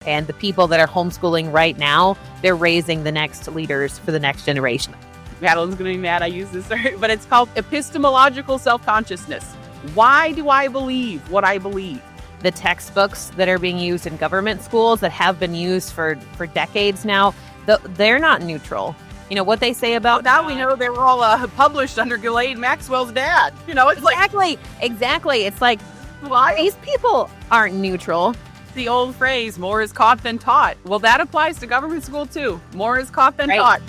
and the people that are homeschooling right now, they're raising the next leaders for the next generation. Madeline's going to be mad I use this, but it's called epistemological self-consciousness. Why do I believe what I believe? The textbooks that are being used in government schools that have been used for decades now, they're not neutral. You know, what they say about... Now we know they were all published under Ghislaine Maxwell's dad. You know, it's Exactly. It's like, why? These people aren't neutral. The old phrase, more is caught than taught. Well, that applies to government school too. More is caught than taught.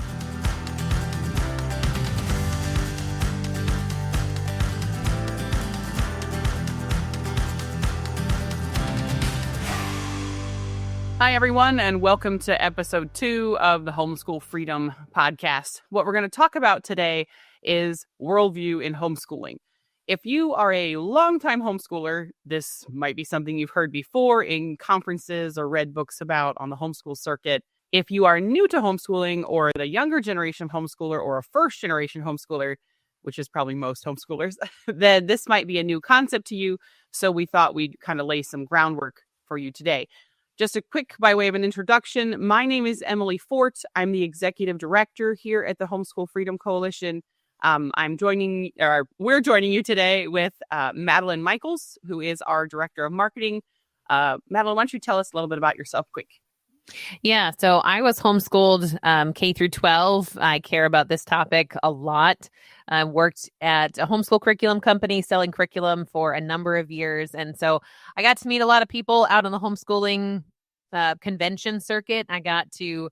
Hi, everyone, and welcome to episode 2 of the Homeschool Freedom podcast. What we're going to talk about today is worldview in homeschooling. If you are a longtime homeschooler, this might be something you've heard before in conferences or read books about on the homeschool circuit. If you are new to homeschooling or the younger generation homeschooler or a first generation homeschooler, which is probably most homeschoolers, then this might be a new concept to you. So we thought we'd kind of lay some groundwork for you today. Just a quick by way of an introduction, my name is Emily Fort. I'm the executive director here at the Homeschool Freedom Coalition. We're joining you today with Madelyn Michels, who is our director of marketing. Madelyn, why don't you tell us a little bit about yourself quick? Yeah, so I was homeschooled K through 12. I care about this topic a lot. I worked at a homeschool curriculum company selling curriculum for a number of years. And so I got to meet a lot of people out on the homeschooling convention circuit. I got to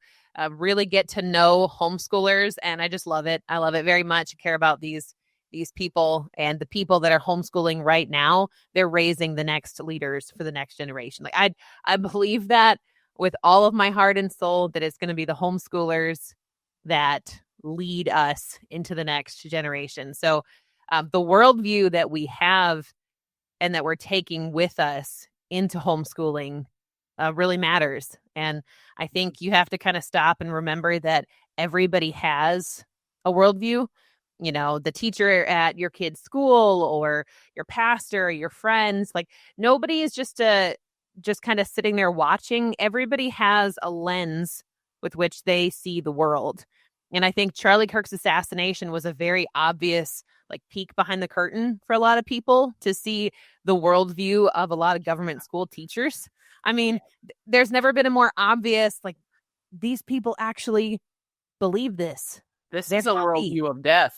really get to know homeschoolers, and I just love it. I love it very much. I care about these people, and the people that are homeschooling right now, they're raising the next leaders for the next generation. Like I believe that with all of my heart and soul, that it's going to be the homeschoolers that lead us into the next generation. So the worldview that we have and that we're taking with us into homeschooling really matters. And I think you have to kind of stop and remember that everybody has a worldview. You know, the teacher at your kid's school or your pastor or your friends, like nobody is just kind of sitting there watching. Everybody has a lens with which they see the world. And I think Charlie Kirk's assassination was a very obvious peek behind the curtain for a lot of people to see the worldview of a lot of government school teachers. I mean, there's never been a more obvious, these people actually believe this. This is a worldview of death.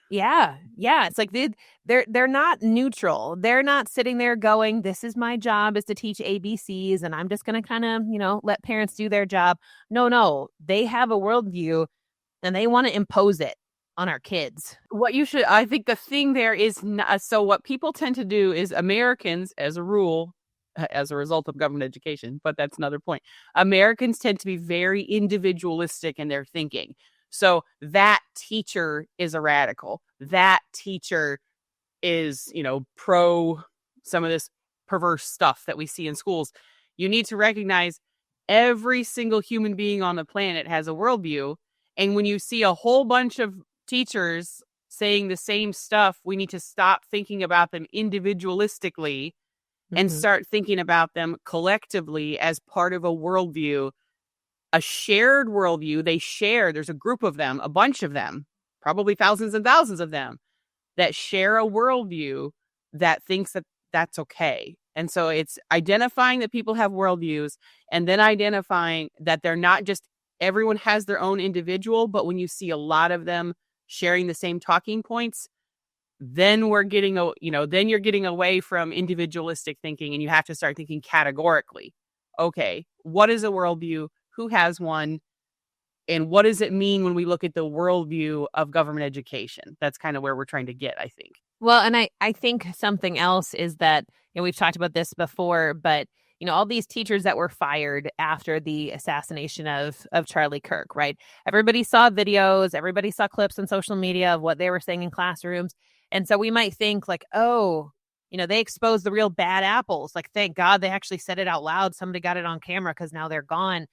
Yeah. It's like they're not neutral. They're not sitting there going, this is my job is to teach ABCs and I'm just going to kind of, let parents do their job. No, they have a worldview and they want to impose it on our kids. I think the thing there is, so what people tend to do is Americans, as a rule, as a result of government education, but that's another point. Americans tend to be very individualistic in their thinking. So that teacher is a radical. That teacher is, pro some of this perverse stuff that we see in schools. You need to recognize every single human being on the planet has a worldview. And when you see a whole bunch of teachers saying the same stuff, we need to stop thinking about them individualistically and start thinking about them collectively as part of a worldview. A shared worldview there's a group of them, a bunch of them, probably thousands and thousands of them that share a worldview that thinks that that's okay. And so it's identifying that people have worldviews and then identifying that they're not just everyone has their own individual, but when you see a lot of them sharing the same talking points, then you're getting away from individualistic thinking and you have to start thinking categorically. Okay, what is a worldview? Who has one? And what does it mean when we look at the worldview of government education? That's kind of where we're trying to get, I think. Well, and I think something else is that, we've talked about this before, but, all these teachers that were fired after the assassination of Charlie Kirk, right? Everybody saw videos, everybody saw clips on social media of what they were saying in classrooms. And so we might think they exposed the real bad apples. Thank God they actually said it out loud. Somebody got it on camera because now they're gone.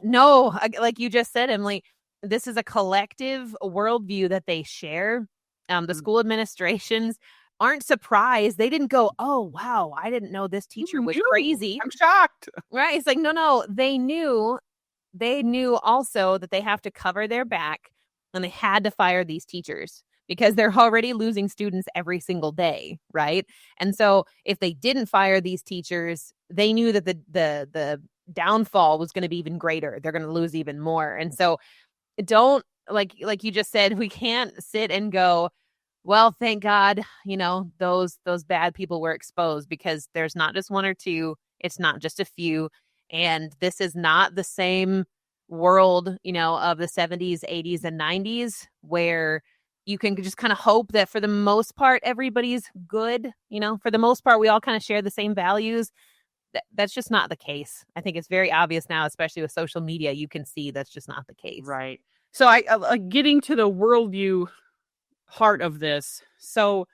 No, like you just said, Emily, this is a collective worldview that they share. The school administrations aren't surprised. They didn't go, oh, wow, I didn't know this teacher was crazy. I'm shocked. Right? It's like, no, they knew also that they have to cover their back and they had to fire these teachers because they're already losing students every single day, right? And so if they didn't fire these teachers, they knew that the downfall was going to be even greater. They're going to lose even more. And so don't, like you just said, we can't sit and go, well, thank God, those bad people were exposed, because there's not just one or two, it's not just a few. And this is not the same world, of the 70s, 80s, and 90s, where you can just kind of hope that for the most part, everybody's good. For the most part, we all kind of share the same values. That's just not the case. I think it's very obvious now, especially with social media, you can see that's just not the case. Right. So getting to the worldview heart of this. So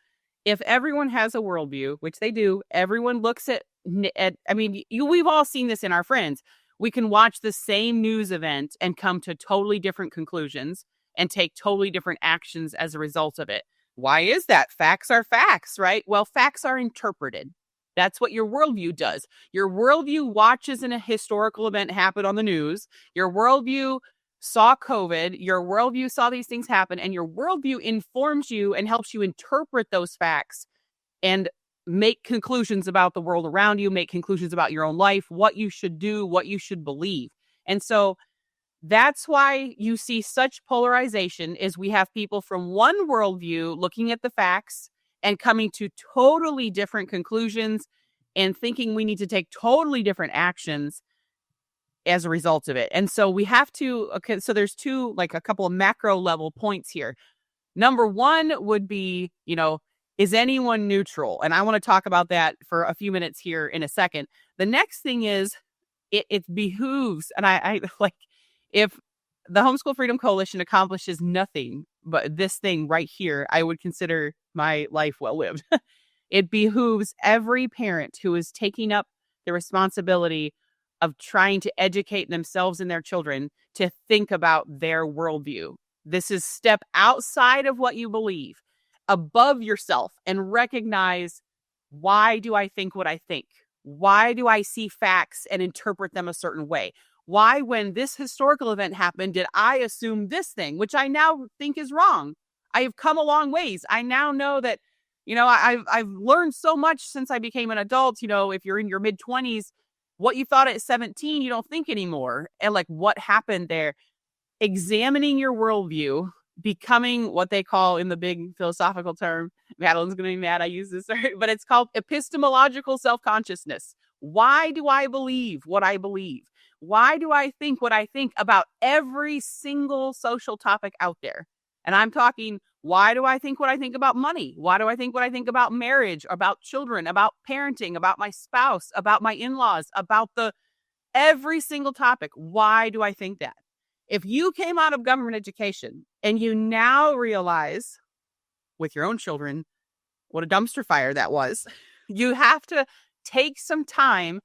if everyone has a worldview, which they do, everyone looks at I mean, we've all seen this in our friends. We can watch the same news event and come to totally different conclusions and take totally different actions as a result of it. Why is that? Facts are facts, right? Well, facts are interpreted. That's what your worldview does. Your worldview watches a historical event happen on the news. Your worldview saw COVID. Your worldview saw these things happen, and your worldview informs you and helps you interpret those facts and make conclusions about the world around you, make conclusions about your own life, what you should do, what you should believe. And so that's why you see such polarization, is we have people from one worldview looking at the facts and coming to totally different conclusions and thinking we need to take totally different actions as a result of it. And so we have to, okay, so there's a couple of macro level points here. Number one would be, is anyone neutral? And I want to talk about that for a few minutes here in a second. The next thing is it behooves, and I like, if the Homeschool Freedom Coalition accomplishes nothing but this thing right here, I would consider my life well lived. It behooves every parent who is taking up the responsibility of trying to educate themselves and their children to think about their worldview. This is step outside of what you believe, above yourself, and recognize, why do I think what I think? Why do I see facts and interpret them a certain way? Why, when this historical event happened, did I assume this thing, which I now think is wrong? I have come a long ways. I now know that, I've learned so much since I became an adult. If you're in your mid-20s, what you thought at 17, you don't think anymore. And what happened there? Examining your worldview, becoming what they call, in the big philosophical term, Madeline's going to be mad I use this, but it's called epistemological self-consciousness. Why do I believe what I believe? Why do I think what I think about every single social topic out there? And I'm talking, why do I think what I think about money? Why do I think what I think about marriage, about children, about parenting, about my spouse, about my in-laws, about every single topic? Why do I think that? If you came out of government education and you now realize with your own children what a dumpster fire that was, you have to take some time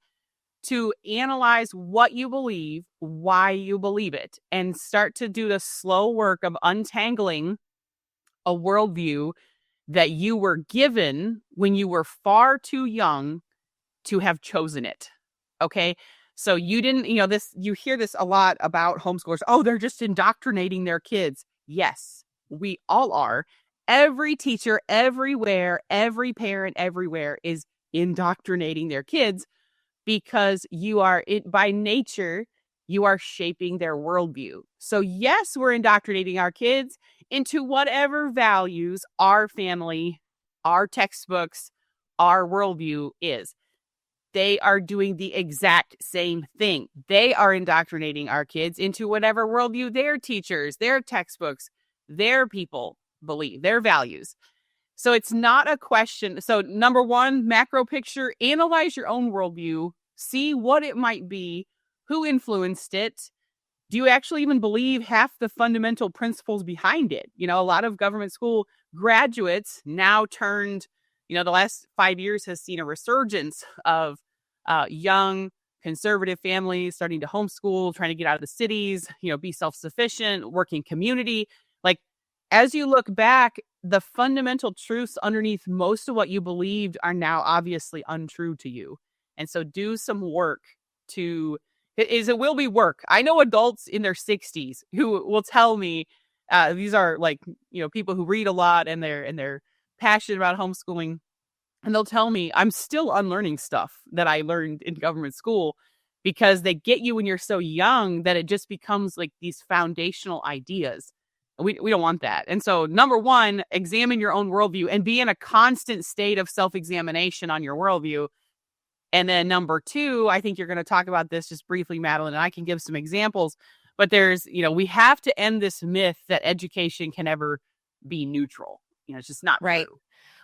to analyze what you believe, why you believe it, and start to do the slow work of untangling a worldview that you were given when you were far too young to have chosen it. Okay. So you didn't, you hear this a lot about homeschoolers. Oh, they're just indoctrinating their kids. Yes, we all are. Every teacher everywhere, every parent everywhere is indoctrinating their kids, because by nature, you are shaping their worldview. So yes, we're indoctrinating our kids into whatever values our family, our textbooks, our worldview is. They are doing the exact same thing. They are indoctrinating our kids into whatever worldview their teachers, their textbooks, their people believe, their values. So it's not a question. So number one, macro picture, analyze your own worldview, see what it might be, who influenced it. Do you actually even believe half the fundamental principles behind it? A lot of government school graduates now turned, the last 5 years has seen a resurgence of young conservative families starting to homeschool, trying to get out of the cities, be self-sufficient, working community. as you look back, the fundamental truths underneath most of what you believed are now obviously untrue to you. And so do some work to it will be work. I know adults in their 60s who will tell me these are like, people who read a lot and they're passionate about homeschooling, and they'll tell me I'm still unlearning stuff that I learned in government school, because they get you when you're so young that it just becomes like these foundational ideas. We don't want that. And so, number one, examine your own worldview and be in a constant state of self-examination on your worldview. And then number two, I think you're going to talk about this just briefly, Madeline, and I can give some examples. But we have to end this myth that education can ever be neutral. It's just not right. true.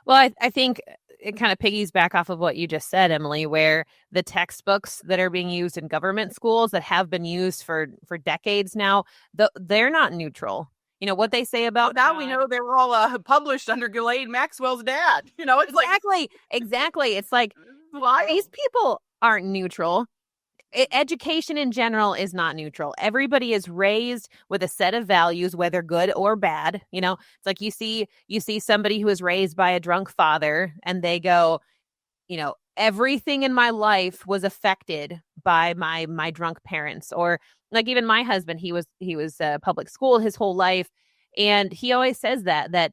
Well, I think it kind of piggies back off of what you just said, Emily, where the textbooks that are being used in government schools that have been used for decades now, they're not neutral. What they say about now we know they were all published under Ghislaine Maxwell's dad. It's exactly. It's like these people aren't neutral. Education in general is not neutral. Everybody is raised with a set of values, whether good or bad. It's like you see somebody who is raised by a drunk father, and they go, everything in my life was affected by my drunk parents. Or like even my husband, he was public school his whole life, and he always says that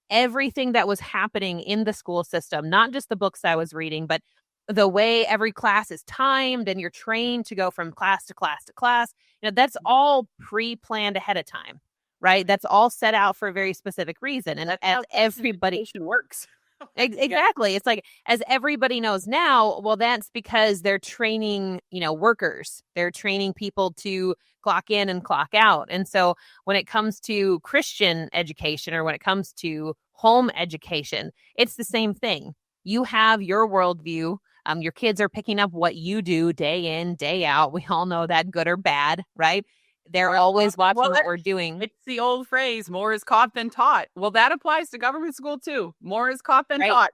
everything that was happening in the school system, not just the books I was reading, but the way every class is timed and you're trained to go from class to class to class, that's all pre-planned ahead of time, right? That's all set out for a very specific reason. And as everybody works. Exactly. Yeah. It's like, as everybody knows now, well, that's because they're training, workers. They're training people to clock in and clock out. And so when it comes to Christian education, or when it comes to home education, it's the same thing. You have your worldview. Your kids are picking up what you do day in, day out. We all know that, good or bad, right? They're always watching what we're doing. It's the old phrase, more is caught than taught. Well, that applies to government school too. More is caught than taught.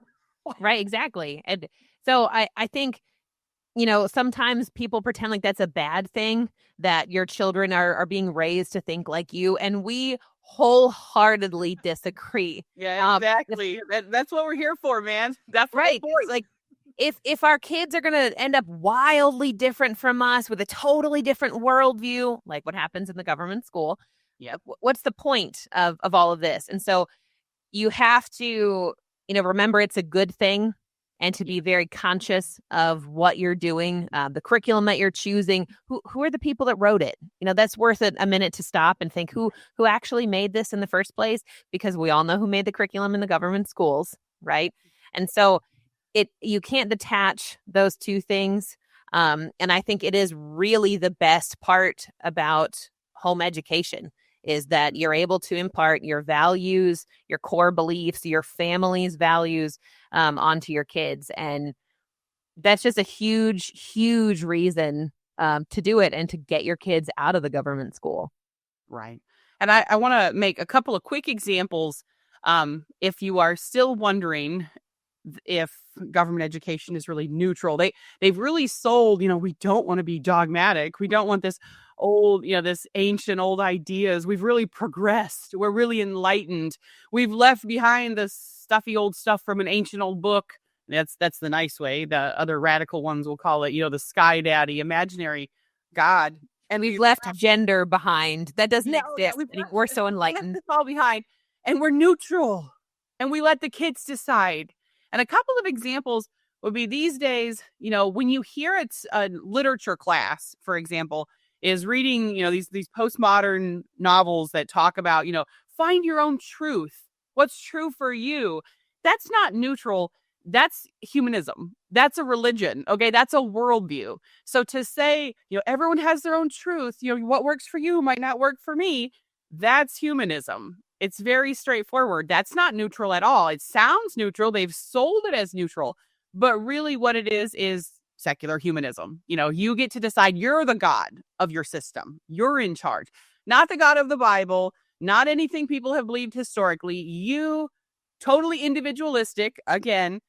Right, exactly. And so I think, sometimes people pretend like that's a bad thing, that your children are being raised to think like you. And we wholeheartedly disagree. Yeah, exactly. That's what we're here for, man. That's right. Like, if our kids are going to end up wildly different from us with a totally different worldview, like what happens in the government school, what's the point of all of this? And so you have to, remember it's a good thing, and to be very conscious of what you're doing, the curriculum that you're choosing. Who are the people that wrote it? That's worth a minute to stop and think who actually made this in the first place, because we all know who made the curriculum in the government schools, right? And so you can't detach those two things. And I think it is really the best part about home education, is that you're able to impart your values, your core beliefs, your family's values onto your kids. And that's just a huge, huge reason to do it and to get your kids out of the government school. Right. And I want to make a couple of quick examples. If you are still wondering if government education is really neutral, they've really sold, we don't want to be dogmatic. We don't want this old, this ancient old ideas. We've really progressed. We're really enlightened. We've left behind the stuffy old stuff from an ancient old book. That's the nice way. The other radical ones will call it, the sky daddy, imaginary God. And we've left gender behind. That doesn't exist. We're so enlightened. It's all behind. And we're neutral. And we let the kids decide. And a couple of examples would be these days, when you hear it's a literature class, for example, is reading, these postmodern novels that talk about, find your own truth. What's true for you? That's not neutral. That's humanism. That's a religion. Okay. That's a worldview. So to say, everyone has their own truth, what works for you might not work for me. That's humanism. It's very straightforward. That's not neutral at all. It sounds neutral. They've sold it as neutral, but really what it is secular humanism. You get to decide. You're the God of your system. You're in charge, not the God of the Bible, not anything people have believed historically. You, totally individualistic, again,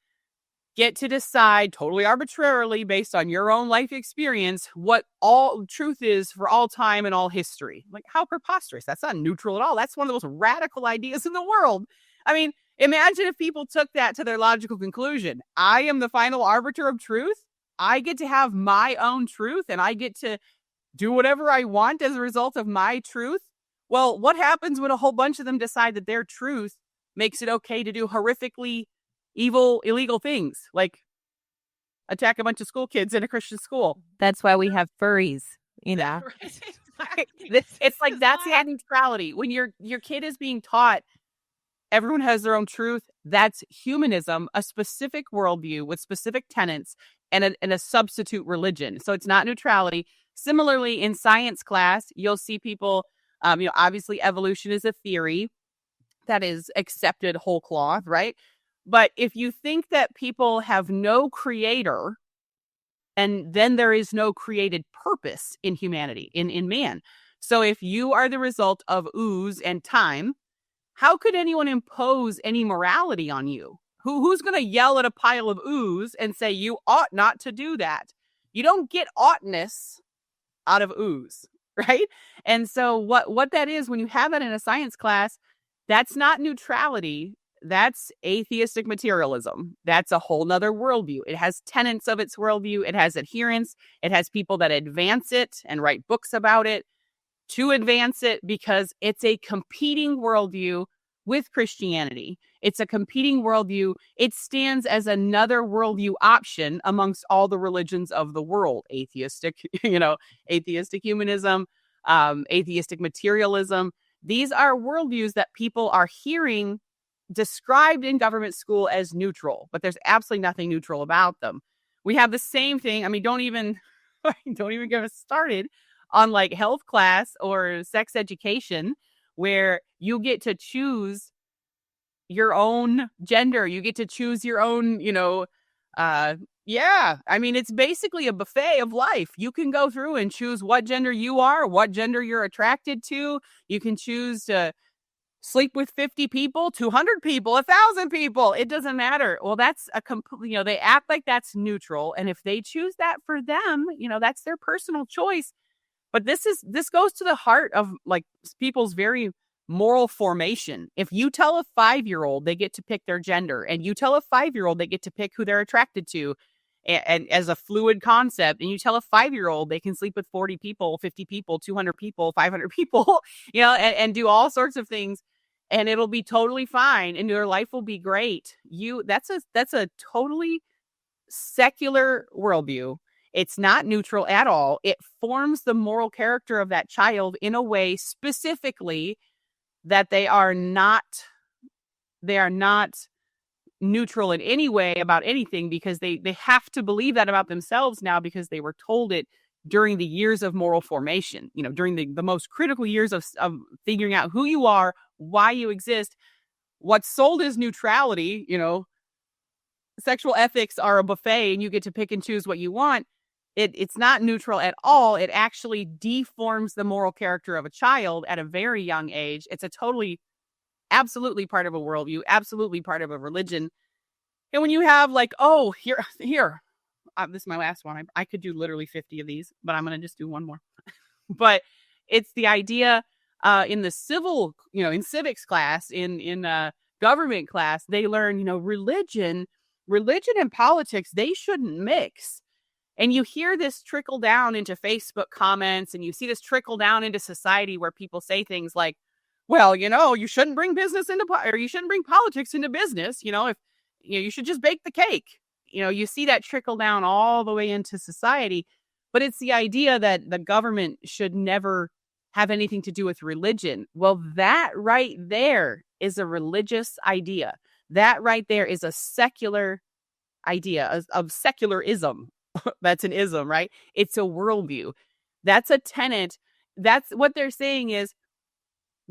get to decide totally arbitrarily based on your own life experience what all truth is for all time and all history. Like, how preposterous. That's not neutral at all. That's one of the most radical ideas in the world. I mean, imagine if people took that to their logical conclusion. I am the final arbiter of truth. I get to have my own truth and I get to do whatever I want as a result of my truth. Well, what happens when a whole bunch of them decide that their truth makes it okay to do horrifically evil, illegal things, like attack a bunch of school kids in a Christian school? That's why we have furries, you know. It's like, that's not neutrality. When your kid is being taught everyone has their own truth, that's humanism, a specific worldview with specific tenets and a substitute religion. So it's not neutrality. Similarly, in science class, you'll see people, obviously evolution is a theory that is accepted whole cloth, right? But if you think that people have no creator, and then there is no created purpose in humanity, in man. So if you are the result of ooze and time, how could anyone impose any morality on you? Who's going to yell at a pile of ooze and say you ought not to do that? You don't get oughtness out of ooze, right? And so what that is, when you have that in a science class, that's not neutrality. That's atheistic materialism. That's a whole nother worldview. It has tenets of its worldview. It has adherents. It has people that advance it and write books about it to advance it, because it's a competing worldview with Christianity. It's a competing worldview. It stands as another worldview option amongst all the religions of the world. Atheistic humanism, atheistic materialism. These are worldviews that people are hearing described in government school as neutral, but there's absolutely nothing neutral about them. We have the same thing. I mean, don't even get us started on like health class or sex education, where you get to choose your own gender. You get to choose your own, I mean, it's basically a buffet of life. You can go through and choose what gender you are, what gender you're attracted to. You can choose to sleep with 50 people, 200 people, 1,000 people. It doesn't matter. Well, that's a complete, they act like that's neutral. And if they choose that for them, that's their personal choice. But this goes to the heart of like people's very moral formation. If you tell a 5-year-old they get to pick their gender, and you tell a 5-year-old they get to pick who they're attracted to, and as a fluid concept, and you tell a 5-year-old they can sleep with 40 people, 50 people, 200 people, 500 people, and do all sorts of things, and it'll be totally fine, and your life will be great. That's a totally secular worldview. It's not neutral at all. It forms the moral character of that child in a way specifically that they are not neutral in any way about anything, because they have to believe that about themselves now, because they were told it during the years of moral formation, during the most critical years of figuring out who you are, why you exist. What's sold as neutrality, sexual ethics are a buffet and you get to pick and choose what you want. It's not neutral at all. It actually deforms the moral character of a child at a very young age. It's absolutely part of a worldview, absolutely part of a religion. And when you have like, here, this is my last one. I could do literally 50 of these, but I'm going to just do one more. But it's the idea in the in civics class, in government class, they learn, religion and politics, they shouldn't mix. And you hear this trickle down into Facebook comments, and you see this trickle down into society where people say things like, well, you shouldn't bring business or you shouldn't bring politics into business. If you should just bake the cake. You see that trickle down all the way into society. But it's the idea that the government should never have anything to do with religion. Well, that right there is a religious idea. That right there is a secular idea of secularism. That's an ism, right? It's a worldview. That's a tenet. That's what they're saying is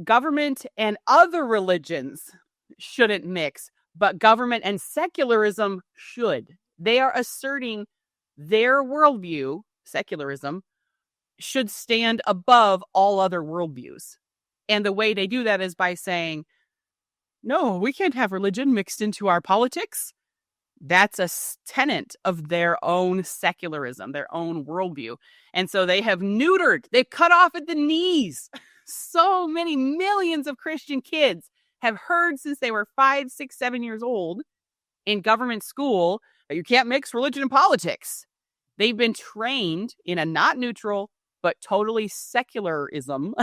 government and other religions shouldn't mix, but government and secularism should. They are asserting their worldview, secularism, should stand above all other worldviews. And the way they do that is by saying, no, we can't have religion mixed into our politics. That's a tenet of their own secularism, their own worldview. And so they've cut off at the knees. So many millions of Christian kids have heard since they were 5, 6, 7 years old in government school that you can't mix religion and politics. They've been trained in a not neutral, but totally secularism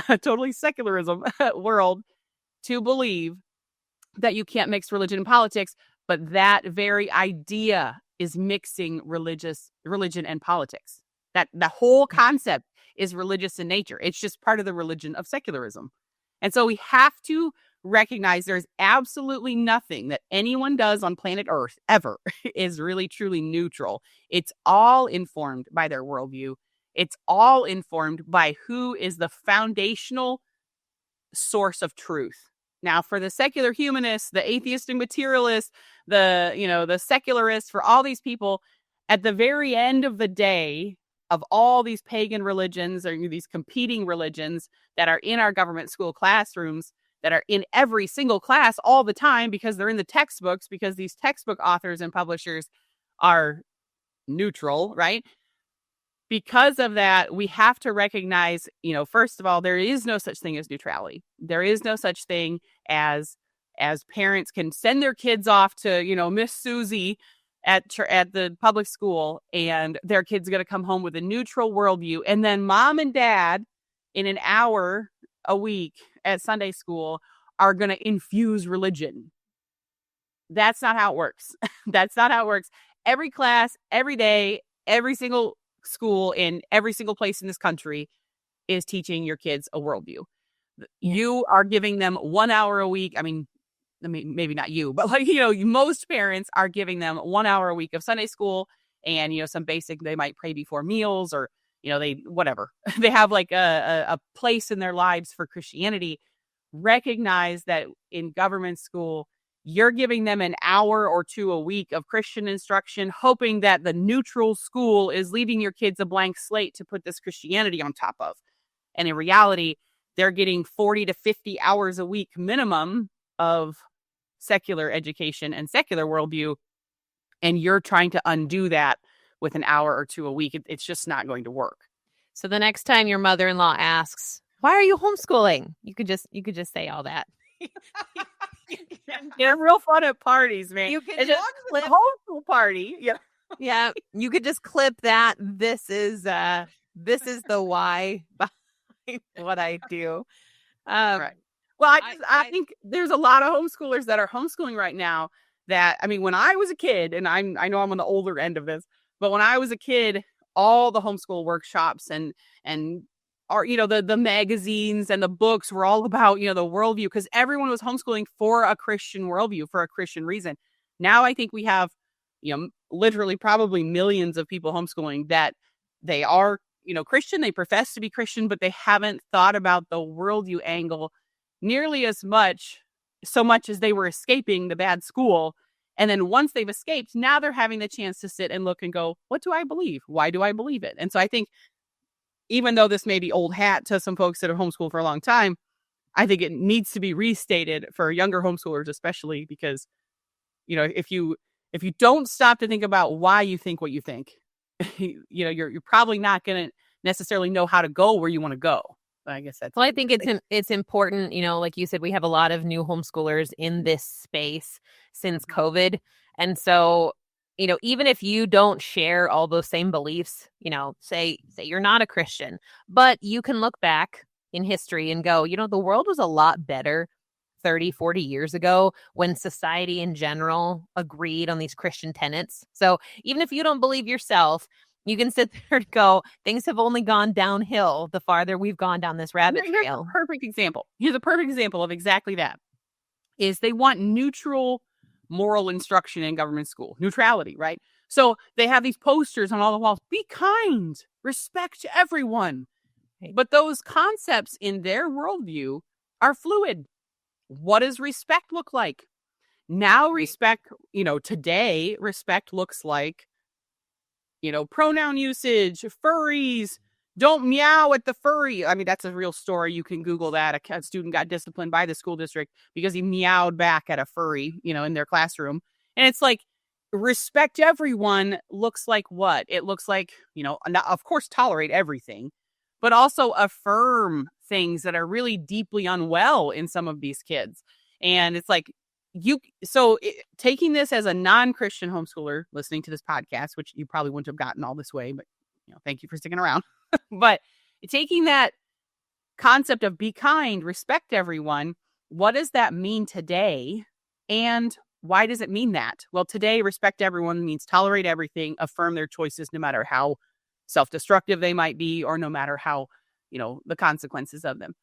world to believe that you can't mix religion and politics. But that very idea is mixing religion and politics. That the whole concept is religious in nature. It's just part of the religion of secularism. And so we have to recognize there's absolutely nothing that anyone does on planet Earth ever is really truly neutral. It's all informed by their worldview. It's all informed by who is the foundational source of truth. Now, for the secular humanists, the atheistic materialists, the secularists, for all these people, at the very end of the day, of all these pagan religions or these competing religions that are in our government school classrooms, that are in every single class all the time because they're in the textbooks, because these textbook authors and publishers are neutral, right? Because of that, we have to recognize, first of all, there is no such thing as neutrality. There is no such thing as parents can send their kids off to, Miss Susie at the public school, and their kid's going to come home with a neutral worldview. And then mom and dad, in an hour a week at Sunday school, are going to infuse religion. That's not how it works. That's not how it works. Every class, every day, every single school in every single place in this country is teaching your kids a worldview. You are giving them 1 hour a week. I mean, maybe not you, but most parents are giving them 1 hour a week of Sunday school and, some basic, they might pray before meals or, whatever. They have like a place in their lives for Christianity. Recognize that in government school, you're giving them an hour or two a week of Christian instruction, hoping that the neutral school is leaving your kids a blank slate to put this Christianity on top of. And in reality, they're getting 40 to 50 hours a week minimum of secular education and secular worldview. And you're trying to undo that with an hour or two a week. It's just not going to work. So the next time your mother-in-law asks, "Why are you homeschooling?" You could just say all that. They're real fun at parties, man. You could just clip the homeschool party. Yeah. Yeah. You could just clip that. This is the why behind what I do. Right. Well, I think there's a lot of homeschoolers that are homeschooling right now that, when I was a kid, and I know I'm on the older end of this, but when I was a kid, all the homeschool workshops and the magazines and the books were all about, the worldview, because everyone was homeschooling for a Christian worldview, for a Christian reason. Now I think we have, literally probably millions of people homeschooling that they are, Christian, they profess to be Christian, but they haven't thought about the worldview angle nearly so much as they were escaping the bad school. And then once they've escaped, now they're having the chance to sit and look and go, what do I believe? Why do I believe it? And so I think, even though this may be old hat to some folks that have homeschooled for a long time, I think it needs to be restated for younger homeschoolers, especially because, if you don't stop to think about why you think what you think, you're probably not going to necessarily know how to go where you want to go. I guess that's. Well, I think it's important, like you said, we have a lot of new homeschoolers in this space since COVID. And so, even if you don't share all those same beliefs, say you're not a Christian, but you can look back in history and go, the world was a lot better 30, 40 years ago when society in general agreed on these Christian tenets. So even if you don't believe yourself, you can sit there and go, things have only gone downhill the farther we've gone down this rabbit trail. Here's a perfect example of exactly that. Is they want neutral moral instruction in government school. Neutrality, right? So they have these posters on all the walls. Be kind. Respect everyone. But those concepts in their worldview are fluid. What does respect look like? Now respect, today respect looks like, pronoun usage, furries, don't meow at the furry. That's a real story. You can Google that. A student got disciplined by the school district because he meowed back at a furry, in their classroom. And it's like, respect everyone looks like what? It looks like, not, of course, tolerate everything, but also affirm things that are really deeply unwell in some of these kids. And it's like, taking this as a non-Christian homeschooler listening to this podcast, which you probably wouldn't have gotten all this way, but thank you for sticking around. But taking that concept of be kind, respect everyone, what does that mean today? And why does it mean that? Well, today, respect everyone means tolerate everything, affirm their choices, no matter how self-destructive they might be, or no matter how, the consequences of them.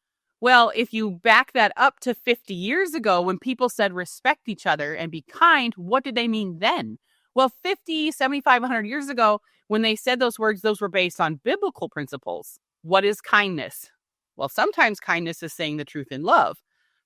Well, if you back that up to 50 years ago, when people said respect each other and be kind, what did they mean then? Well, 50, 75, 100 years ago, when they said those words, those were based on biblical principles. What is kindness? Well, sometimes kindness is saying the truth in love.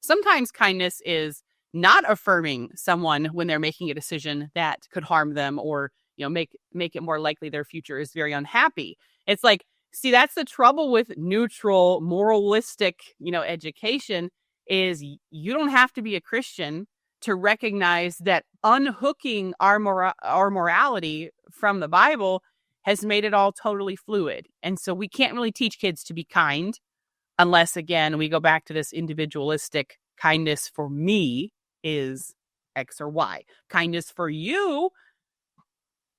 Sometimes kindness is not affirming someone when they're making a decision that could harm them, or make it more likely their future is very unhappy. It's like, see, that's the trouble with neutral, moralistic, education, is you don't have to be a Christian to recognize that unhooking our morality from the Bible has made it all totally fluid. And so we can't really teach kids to be kind unless, again, we go back to this individualistic kindness for me is X or Y. Kindness for you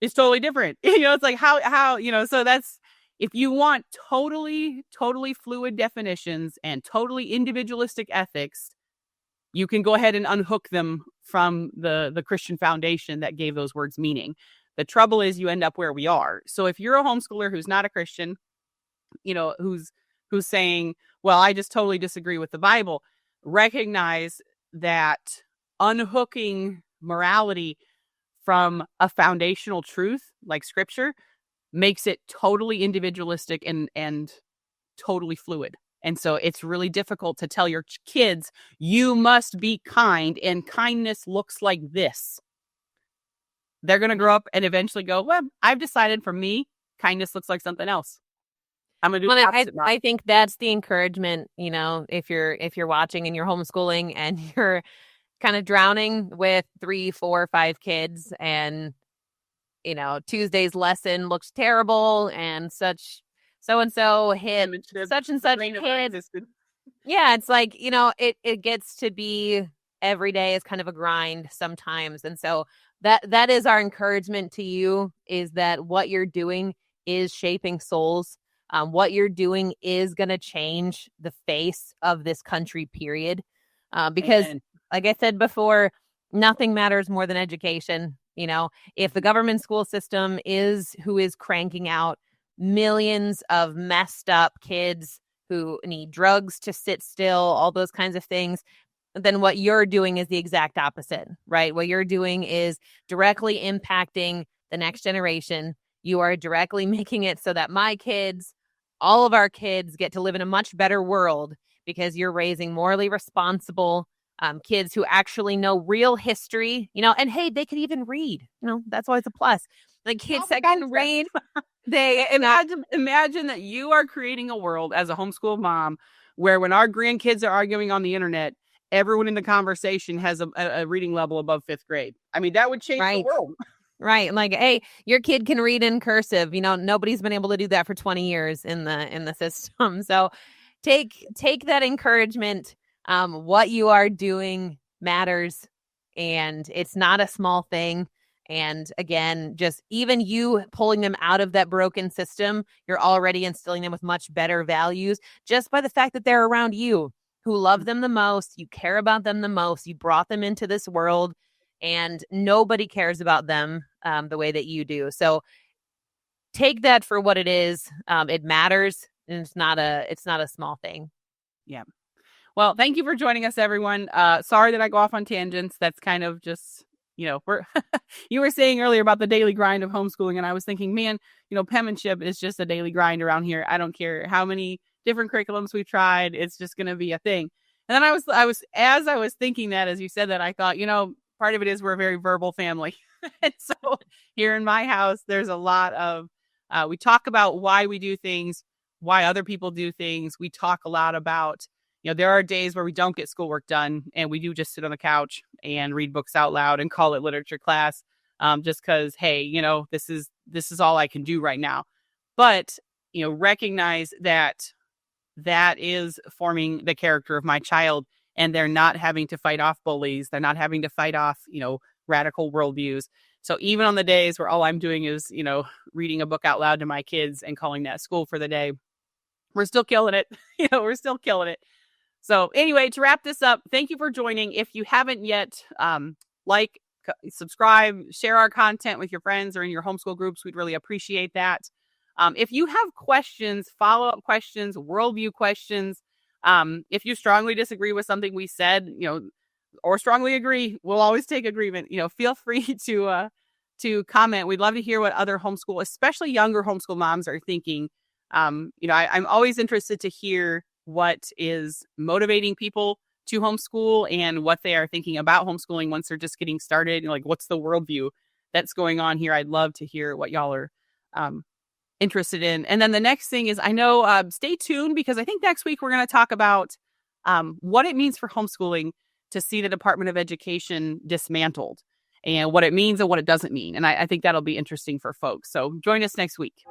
is totally different. It's like how, so that's, if you want totally fluid definitions and totally individualistic ethics, you can go ahead and unhook them from the Christian foundation that gave those words meaning. The trouble is you end up where we are. So if you're a homeschooler who's not a Christian, who's saying, well, I just totally disagree with the Bible, recognize that unhooking morality from a foundational truth like Scripture makes it totally individualistic and totally fluid. And so it's really difficult to tell your kids, you must be kind, and kindness looks like this. They're going to grow up and eventually go, well, I've decided for me, kindness looks like something else. I'm going to do the opposite. I think that's the encouragement, if you're watching and you're homeschooling and you're kind of drowning with 3, 4, 5 kids, and Tuesday's lesson looks terrible, and so-and-so hit such and such kid. Yeah, it's like, it gets to be every day is kind of a grind sometimes. And so that is our encouragement to you, is that what you're doing is shaping souls. What you're doing is going to change the face of this country, period. Because Amen. Like I said before, nothing matters more than education. If the government school system is who is cranking out millions of messed up kids who need drugs to sit still, all those kinds of things, then what you're doing is the exact opposite, right? What you're doing is directly impacting the next generation. You are directly making it so that my kids, all of our kids, get to live in a much better world, because you're raising morally responsible kids who actually know real history, and hey, they could even read, that's always a plus. Like kids that can read, they imagine that you are creating a world as a homeschool mom where when our grandkids are arguing on the internet, everyone in the conversation has a reading level above 5th grade. I mean, that would change the world. Right. Like, hey, your kid can read in cursive. Nobody's been able to do that for 20 years in the system. So take that encouragement. What you are doing matters, and it's not a small thing. And again, just even you pulling them out of that broken system, you're already instilling them with much better values just by the fact that they're around you, who love them the most, you care about them the most, you brought them into this world, and nobody cares about them the way that you do. So take that for what it is. It matters, and it's not a small thing. Yeah. Well, thank you for joining us, everyone. Sorry that I go off on tangents. That's kind of just, we're you were saying earlier about the daily grind of homeschooling, and I was thinking, man, penmanship is just a daily grind around here. I don't care how many different curriculums we've tried, it's just going to be a thing. And then as I was thinking that, as you said that, I thought, part of it is we're a very verbal family. And so here in my house, there's a lot of, we talk about why we do things, why other people do things. We talk a lot about, there are days where we don't get schoolwork done and we do just sit on the couch and read books out loud and call it literature class. just because, hey, this is all I can do right now. But, recognize that is forming the character of my child, and they're not having to fight off bullies. They're not having to fight off, radical worldviews. So even on the days where all I'm doing is, reading a book out loud to my kids and calling that school for the day, we're still killing it. We're still killing it. So anyway, to wrap this up, thank you for joining. If you haven't yet, subscribe, share our content with your friends or in your homeschool groups. We'd really appreciate that. If you have questions, follow-up questions, worldview questions, if you strongly disagree with something we said, or strongly agree, we'll always take agreement. Feel free to comment. We'd love to hear what other homeschool, especially younger homeschool moms, are thinking. I'm always interested to hear what is motivating people to homeschool and what they are thinking about homeschooling once they're just getting started. Like, what's the worldview that's going on here? I'd love to hear what y'all are interested in. And then the next thing is, I know, stay tuned, because I think next week we're going to talk about what it means for homeschooling to see the Department of Education dismantled, and what it means and what it doesn't mean. And I think that'll be interesting for folks. So join us next week.